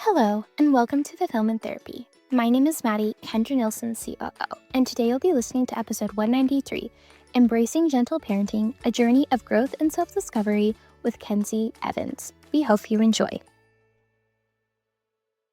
Hello, and welcome to Fulfillment Therapy. My name is Maddie, Kendra Nilsson's COO, and today you'll be listening to episode 193, Embracing Gentle Parenting, A Journey of Growth and Self-Discovery with Kensi Evans. We hope you enjoy.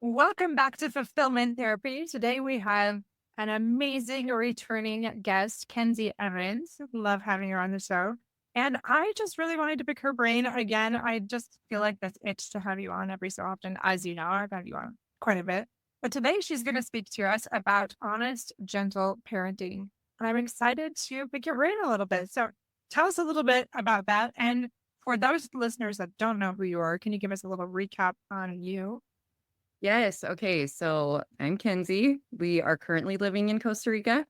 Welcome back to Fulfillment Therapy. Today we have an amazing returning guest, Kensi Evans. Love having her on the show. And I just really wanted to pick her brain again. I just feel like this itch to have you on every so often. As you know, I've had you on quite a bit. But today she's going to speak to us about honest, gentle parenting. And I'm excited to pick your brain a little bit. So tell us a little bit about that. And for those listeners that don't know who you are, can you give us a little recap on you? Yes. Okay. So I'm Kenzie. We are currently living in Costa Rica.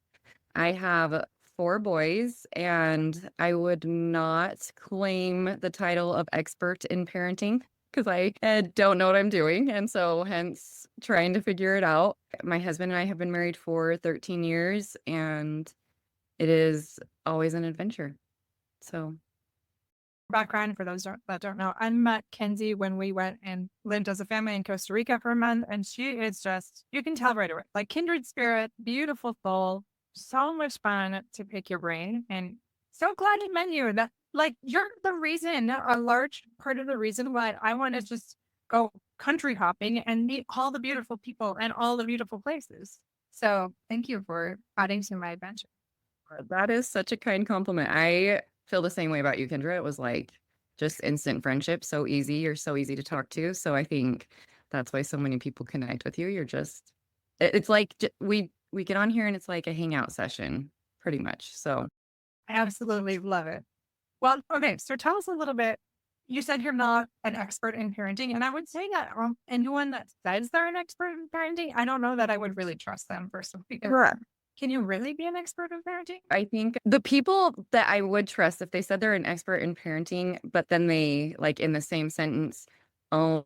I have four boys, and I would not claim the title of expert in parenting because I don't know what I'm doing. And so, hence, trying to figure it out. My husband and I have been married for 13 years, and it is always an adventure. So, Background for those that don't know, I met Kenzie when we went and lived as a family in Costa Rica for a month, and she is just, you can tell right away, like kindred spirit, beautiful soul, so much fun to pick your brain, and so glad you met you. That like you're the reason, a large part of the reason why I want to just go country hopping and meet all the beautiful people and all the beautiful places. So thank you for adding to my adventure. that is such a kind compliment. I feel the same way about you, Kendra. It was like just instant friendship, so easy. You're so easy to talk to. So I think that's why so many people connect with you. You're just, it's like we get on here and it's like a hangout session, pretty much. So I absolutely love it. Well, okay, so tell us a little bit. You said you're not an expert in parenting, and I would say that anyone that says they're an expert in parenting, I don't know that I would really trust them personally. Because correct. can you really be an expert in parenting? I think the people that I would trust if they said they're an expert in parenting, but then they like in the same sentence own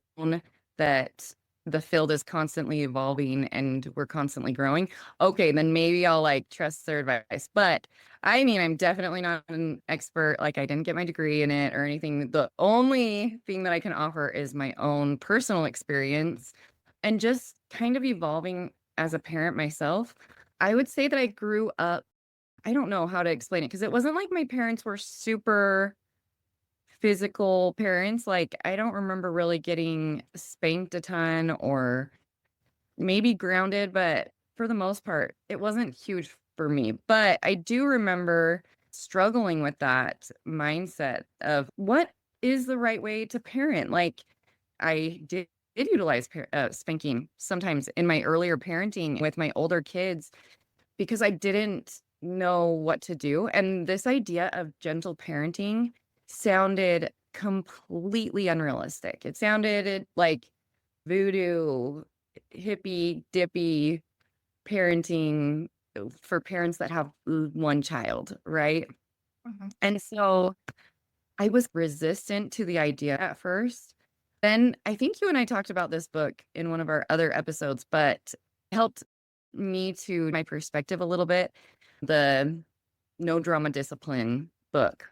that the field is constantly evolving and we're constantly growing. Okay, then maybe I'll like trust their advice. But I mean, I'm definitely not an expert. Like I didn't get my degree in it or anything. The only thing that I can offer is my own personal experience and just kind of evolving as a parent myself. I would say that I grew up, I don't know how to explain it because it wasn't like my parents were super physical parents. Like, I don't remember really getting spanked a ton or maybe grounded, but for the most part, it wasn't huge for me. But I do remember struggling with that mindset of what is the right way to parent. Like, I did utilize spanking sometimes in my earlier parenting with my older kids because I didn't know what to do. And this idea of gentle parenting sounded completely unrealistic. It sounded like voodoo, hippy dippy parenting for parents that have one child, right? Mhm. And so I was resistant to the idea at first. Then I think you and I talked about this book in one of our other episodes, but helped me to my perspective a little bit. The No Drama Discipline book.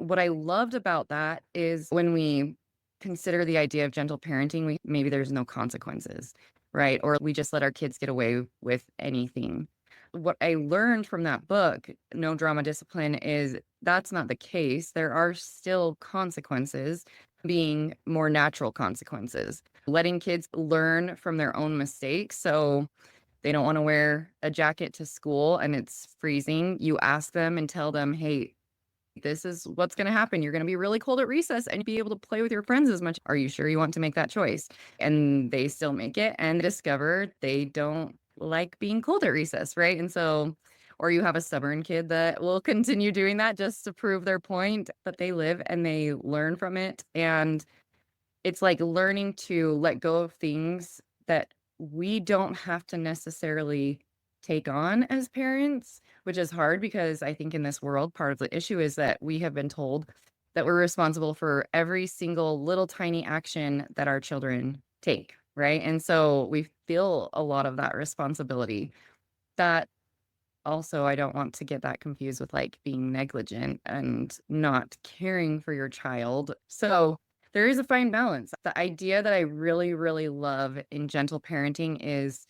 What I loved about that is when we consider the idea of gentle parenting, maybe there's no consequences, right? Or we just let our kids get away with anything. What I learned from that book, No Drama Discipline, is that's not the case. There are still consequences, being more natural consequences, letting kids learn from their own mistakes. So they don't want to wear a jacket to school and it's freezing. You ask them and tell them, hey, this is what's going to happen. You're going to be really cold at recess and be able to play with your friends as much. Are you sure you want to make that choice? And they still make it and discover they don't like being cold at recess, right? And so, or you have a stubborn kid that will continue doing that just to prove their point, but they live and they learn from it. And it's like learning to let go of things that we don't have to necessarily take on as parents, which is hard because I think in this world, part of the issue is that we have been told that we're responsible for every single little tiny action that our children take, right? And so we feel a lot of that responsibility. That also, I don't want to get that confused with like being negligent and not caring for your child. So there is a fine balance. The idea that I really, really love in gentle parenting is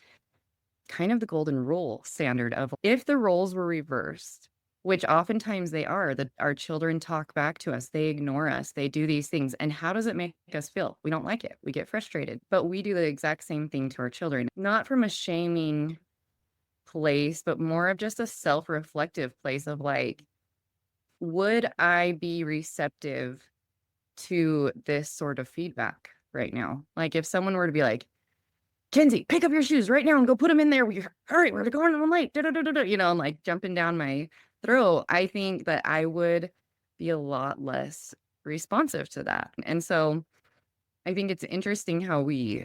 kind of the golden rule standard of if the roles were reversed, which oftentimes they are, that our children talk back to us, they ignore us, they do these things. And how does it make us feel? We don't like it. We get frustrated, but we do the exact same thing to our children, not from a shaming place, but more of just a self-reflective place of like, would I be receptive to this sort of feedback right now? Like if someone were to be like, Kensi, pick up your shoes right now and go put them in there. Hurry, we're going on late. And like jumping down my throat. I think that I would be a lot less responsive to that. And so I think it's interesting how we,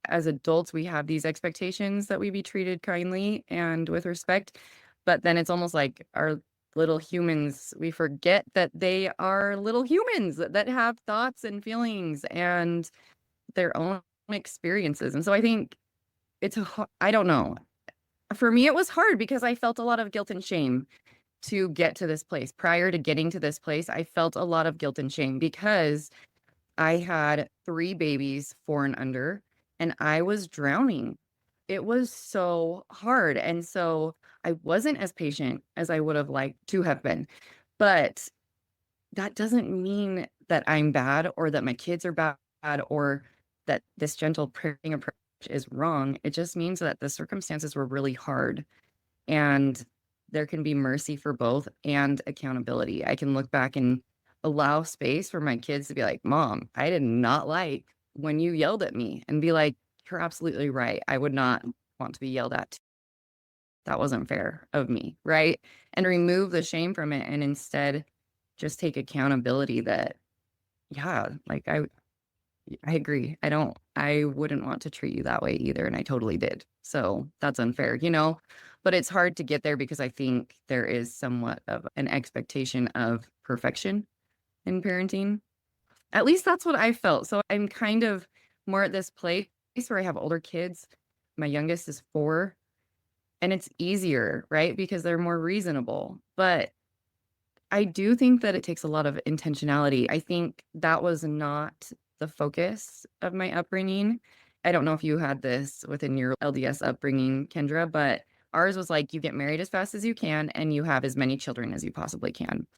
as adults, we have these expectations that we be treated kindly and with respect. But then it's almost like our little humans, we forget that they are little humans that have thoughts and feelings and their own experiences. And so I think I don't know. For me, it was hard because I felt a lot of guilt and shame to get to this place. Prior to getting to this place, I felt a lot of guilt and shame because I had 3 babies, 4 and under, and I was drowning. It was so hard. And so I wasn't as patient as I would have liked to have been. But that doesn't mean that I'm bad or that my kids are bad or that this gentle parenting approach is wrong. It just means that the circumstances were really hard and there can be mercy for both and accountability. I can look back and allow space for my kids to be like, Mom, I did not like when you yelled at me, and be like, you're absolutely right. I would not want to be yelled at. That wasn't fair of me, right? And remove the shame from it and instead just take accountability that, yeah, like I agree. I wouldn't want to treat you that way either. And I totally did. So that's unfair, but it's hard to get there because I think there is somewhat of an expectation of perfection in parenting. At least that's what I felt. So I'm kind of more at this place where I have older kids. My youngest is 4 and it's easier, right? Because they're more reasonable. But I do think that it takes a lot of intentionality. I think that was not the focus of my upbringing. I don't know if you had this within your LDS upbringing, Kendra, but ours was like you get married as fast as you can and you have as many children as you possibly can.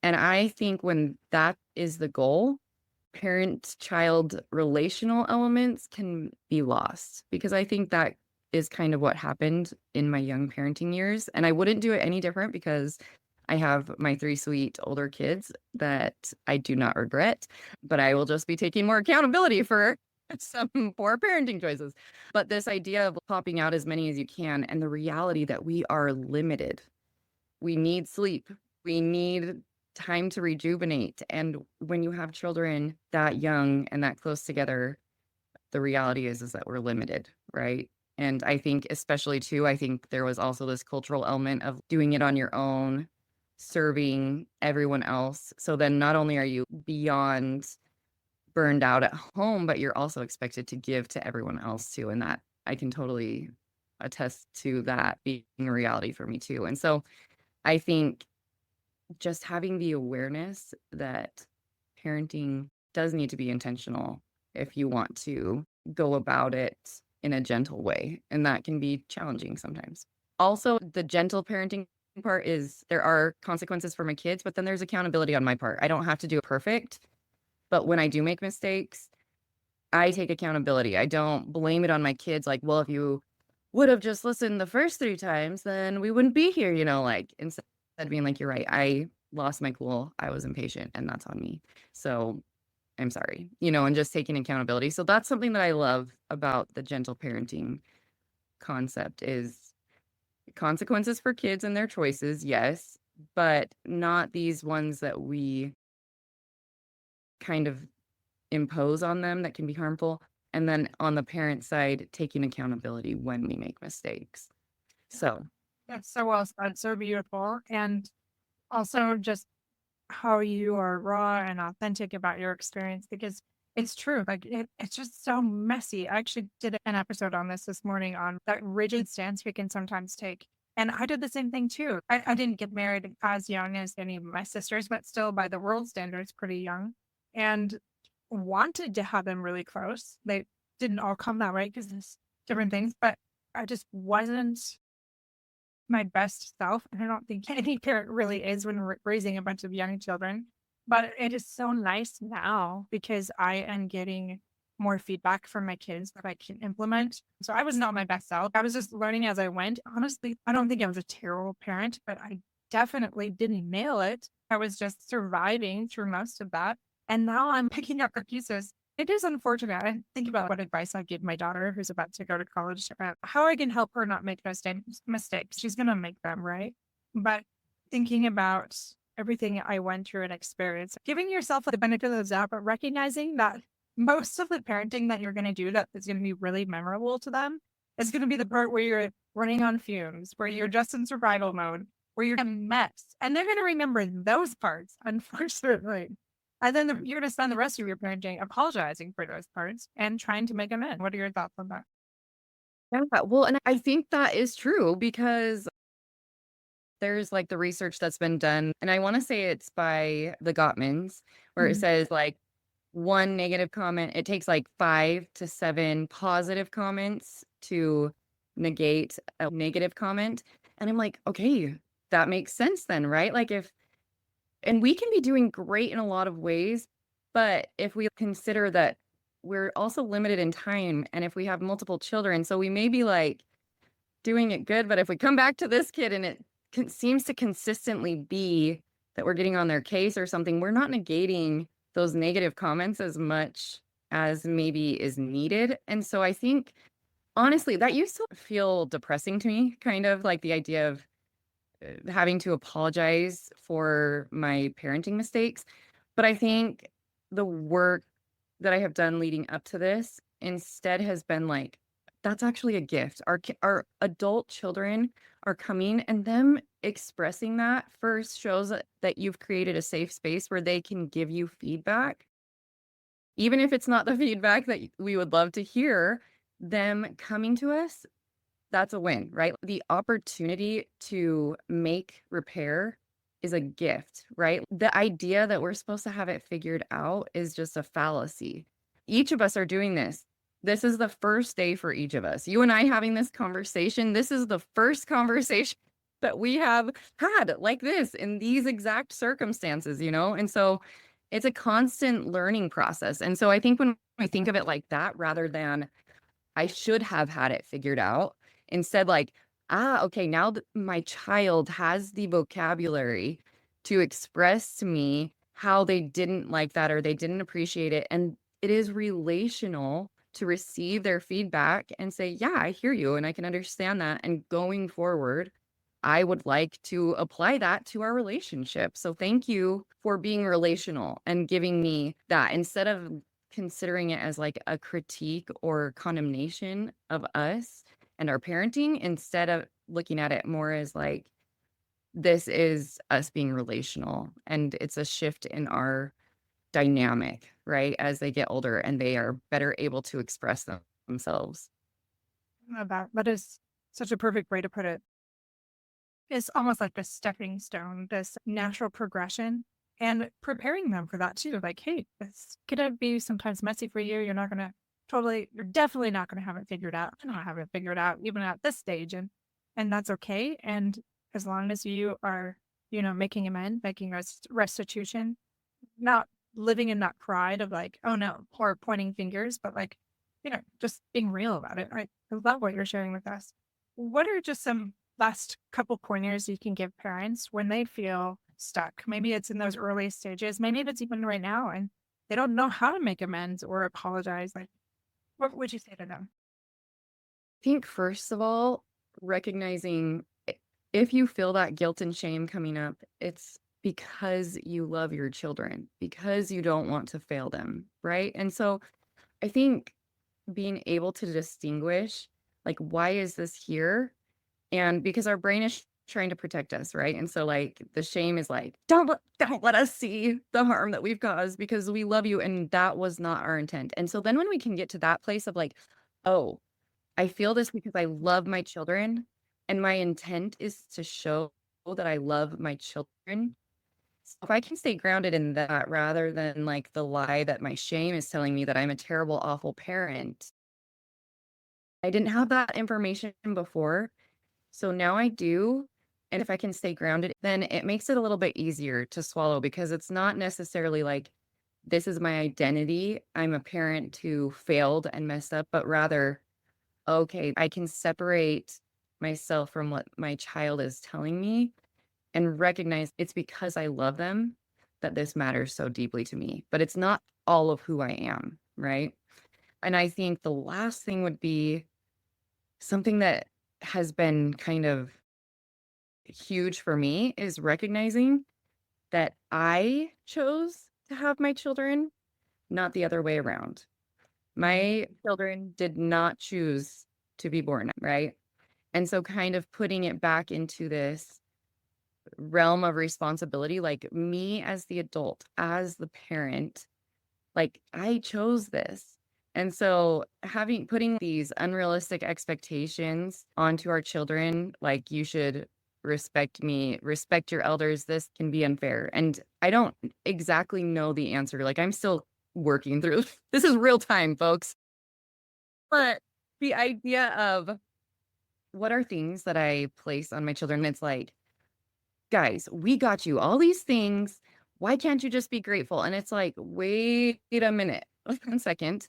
And I think when that is the goal, parent-child relational elements can be lost because I think that is kind of what happened in my young parenting years. And I wouldn't do it any different because I have my 3 sweet older kids that I do not regret, but I will just be taking more accountability for some poor parenting choices. But this idea of popping out as many as you can and the reality that we are limited. We need sleep. We need time to rejuvenate. And when you have children that young and that close together, the reality is that we're limited, right? And I think especially too, I think there was also this cultural element of doing it on your own, serving everyone else. So then not only are you beyond burned out at home, but you're also expected to give to everyone else too. And that I can totally attest to that being a reality for me too. And so I think just having the awareness that parenting does need to be intentional if you want to go about it in a gentle way. And that can be challenging sometimes. Also, the gentle parenting part is there are consequences for my kids, but then there's accountability on my part. I don't have to do it perfect, but when I do make mistakes, I take accountability. I don't blame it on my kids like, well, if you would have just listened the first 3 times, then we wouldn't be here, like instead of being like, you're right, I lost my cool, I was impatient, and that's on me. So I'm sorry, and just taking accountability. So that's something that I love about the gentle parenting concept is consequences for kids and their choices, yes, but not these ones that we kind of impose on them that can be harmful. And then on the parent side, taking accountability when we make mistakes. So That's so well said, so beautiful. And also just how you are raw and authentic about your experience because it's true. Like it's just so messy. I actually did an episode on this morning on that rigid stance we can sometimes take. And I did the same thing too. I didn't get married as young as any of my sisters, but still by the world standards, pretty young. And wanted to have them really close. They didn't all come that way because there's different things, but I just wasn't my best self. And I don't think any parent really is when raising a bunch of young children. But it is so nice now because I am getting more feedback from my kids that I can implement. So I was not my best self. I was just learning as I went. Honestly, I don't think I was a terrible parent, but I definitely didn't nail it. I was just surviving through most of that. And now I'm picking up the pieces. It is unfortunate. I think about what advice I give my daughter who's about to go to college about how I can help her not make mistakes. She's going to make them, right? But thinking about everything I went through and experienced, giving yourself the benefit of the doubt, but recognizing that most of the parenting that you're going to do that is going to be really memorable to them is going to be the part where you're running on fumes, where you're just in survival mode, where you're a mess. And they're going to remember those parts, unfortunately. And then you're going to spend the rest of your parenting apologizing for those parts and trying to make amends. What are your thoughts on that? Yeah, well, and I think that is true because there's like the research that's been done, and I want to say it's by the Gottmans, where it Mhm. says like one negative comment, it takes like 5 to 7 positive comments to negate a negative comment. And I'm like, okay, that makes sense then, right? Like if, and we can be doing great in a lot of ways, but if we consider that we're also limited in time, and if we have multiple children, so we may be like, doing it good, but if we come back to this kid and it seems to consistently be that we're getting on their case or something, we're not negating those negative comments as much as maybe is needed. And so I think, honestly, that used to feel depressing to me, kind of like the idea of having to apologize for my parenting mistakes. But I think the work that I have done leading up to this instead has been like, that's actually a gift. Our adult children are coming, and them expressing that first shows that you've created a safe space where they can give you feedback. Even if it's not the feedback that we would love to hear, them coming to us, that's a win, right? The opportunity to make repair is a gift, right? The idea that we're supposed to have it figured out is just a fallacy. Each of us are doing this. This is the first day for each of us. You and I having this conversation, this is the first conversation that we have had like this in these exact circumstances, you know? And so it's a constant learning process. And so I think when we think of it like that, rather than I should have had it figured out. Instead, like, okay, now that my child has the vocabulary to express to me how they didn't like that or they didn't appreciate it. And it is relational to receive their feedback and say, yeah, I hear you and I can understand that. And going forward, I would like to apply that to our relationship. So thank you for being relational and giving me that instead of considering it as like a critique or condemnation of us and our parenting, instead of looking at it more as like, this is us being relational and it's a shift in our dynamic, right? As they get older and they are better able to express themselves. That is such a perfect way to put it. It's almost like a stepping stone, this natural progression and preparing them for that too. Like, hey, it's gonna be sometimes messy for you. You're definitely not gonna have it figured out. I don't have it figured out even at this stage. And that's okay. And as long as you are, making amends, making restitution, not living in that pride of like, oh no, or pointing fingers, but like, just being real about it. I love what you're sharing with us. What are just some last couple pointers you can give parents when they feel stuck? Maybe it's in those early stages. Maybe it's even right now and they don't know how to make amends or apologize. Like, what would you say to them? I think, first of all, recognizing if you feel that guilt and shame coming up, it's because you love your children, because you don't want to fail them, right? And so I think being able to distinguish, like, why is this here? And because our brain is trying to protect us, right? And so like the shame is like, don't let us see the harm that we've caused because we love you and that was not our intent. And so then when we can get to that place of like, oh, I feel this because I love my children and my intent is to show that I love my children. So if I can stay grounded in that rather than like the lie that my shame is telling me that I'm a terrible, awful parent, I didn't have that information before. So now I do. And if I can stay grounded, then it makes it a little bit easier to swallow because it's not necessarily like this is my identity. I'm a parent who failed and messed up, but rather, okay, I can separate myself from what my child is telling me and recognize it's because I love them that this matters so deeply to me. But it's not all of who I am, right? And I think the last thing would be something that has been kind of huge for me is recognizing that I chose to have my children, not the other way around. My children did not choose to be born, right? And so kind of putting it back into this realm of responsibility, like me as the adult, as the parent, like I chose this. And so putting these unrealistic expectations onto our children, like you should respect me, respect your elders, this can be unfair. And I don't exactly know the answer. Like I'm still working through this is real time, folks. But the idea of what are things that I place on my children? It's like, guys, we got you all these things. Why can't you just be grateful? And it's like, wait a minute, 1 second.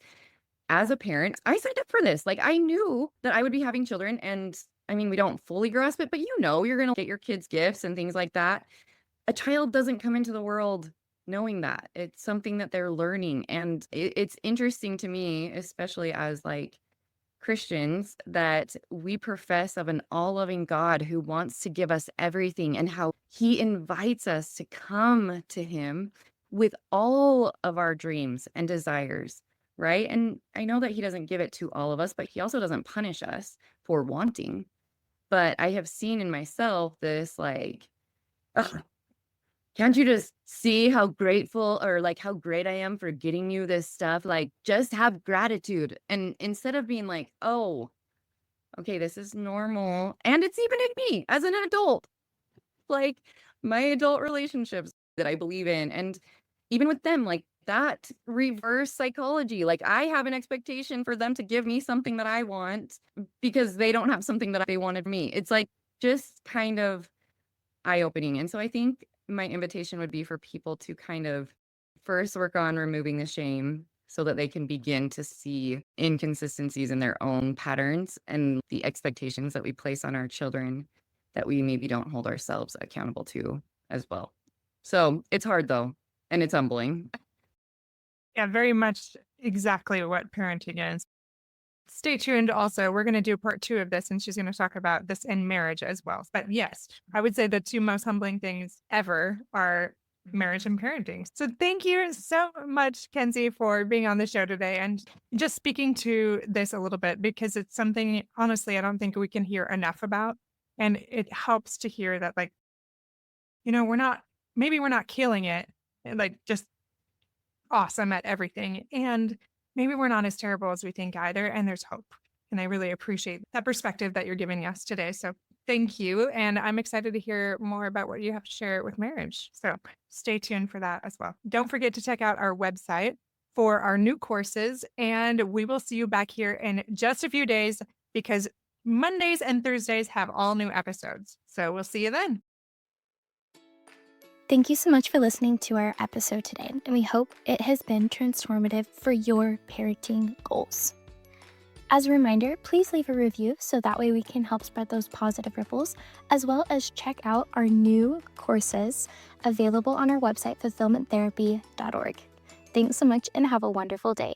As a parent, I signed up for this. Like I knew that I would be having children. And I mean, we don't fully grasp it, but you're going to get your kids gifts and things like that. A child doesn't come into the world knowing that. It's something that they're learning. And it's interesting to me, especially as like Christians, that we profess of an all-loving God who wants to give us everything and how he invites us to come to him with all of our dreams and desires, right? And I know that he doesn't give it to all of us, but he also doesn't punish us for wanting. But I have seen in myself this like, "Ugh, can't you just see how grateful or like how great I am for getting you this stuff? Like, just have gratitude." And instead of being like, oh, okay, this is normal. And it's even in me as an adult, like my adult relationships that I believe in. And even with them, like that reverse psychology, like I have an expectation for them to give me something that I want because they don't have something that they wanted me. It's like just kind of eye-opening. And so I think my invitation would be for people to kind of first work on removing the shame so that they can begin to see inconsistencies in their own patterns and the expectations that we place on our children that we maybe don't hold ourselves accountable to as well. So it's hard though, and it's humbling. Yeah, very much exactly what parenting is. Stay tuned also. We're going to do part 2 of this, and she's going to talk about this in marriage as well. But yes, I would say the 2 most humbling things ever are marriage and parenting. So thank you so much, Kensi, for being on the show today and just speaking to this a little bit because it's something, honestly, I don't think we can hear enough about. And it helps to hear that, like, maybe we're not killing it, like just awesome at everything. And maybe we're not as terrible as we think either. And there's hope. And I really appreciate that perspective that you're giving us today. So thank you. And I'm excited to hear more about what you have to share with marriage. So stay tuned for that as well. Don't forget to check out our website for our new courses. And we will see you back here in just a few days because Mondays and Thursdays have all new episodes. So we'll see you then. Thank you so much for listening to our episode today, and we hope it has been transformative for your parenting goals. As a reminder, please leave a review so that way we can help spread those positive ripples, as well as check out our new courses available on our website, fulfillmenttherapy.org. Thanks so much and have a wonderful day.